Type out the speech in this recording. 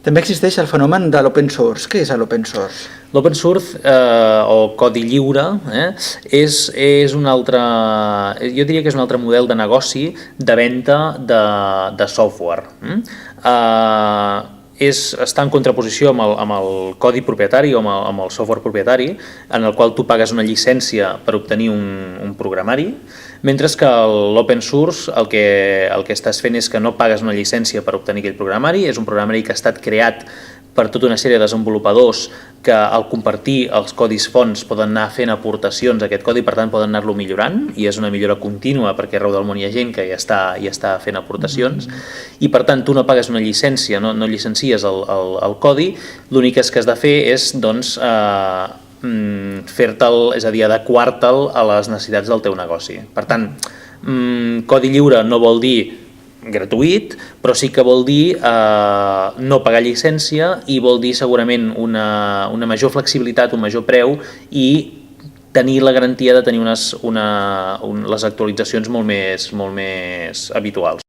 També existeix el fenomen de l'open source. Què és l'open source? L'open source o codi lliure és un altre, jo diria que és un altre model de negoci de venda de software. Està en contraposició amb el codi propietari o amb el software propietari, en el qual tu pagues una llicència per obtenir un programari, mentre que l'open source el que estàs fent és que no pagues una llicència per obtenir aquell programari, és un programari que ha estat creat per tota una sèrie de desenvolupadors que al compartir els codis fonts poden anar fent aportacions a aquest codi, per tant poden anar-lo millorant, i és una millora contínua perquè arreu del món hi ha gent que ja està fent aportacions, i per tant tu no pagues una llicència, no llicencies el codi, l'únic que has de fer és doncs, fer-te'l, és a dir, adequar-te'l a les necessitats del teu negoci. Per tant, codi lliure no vol dir gratuït, però sí que vol dir no pagar llicència, i vol dir segurament una major flexibilitat, un major preu, i tenir la garantia de tenir les actualitzacions molt més habituals.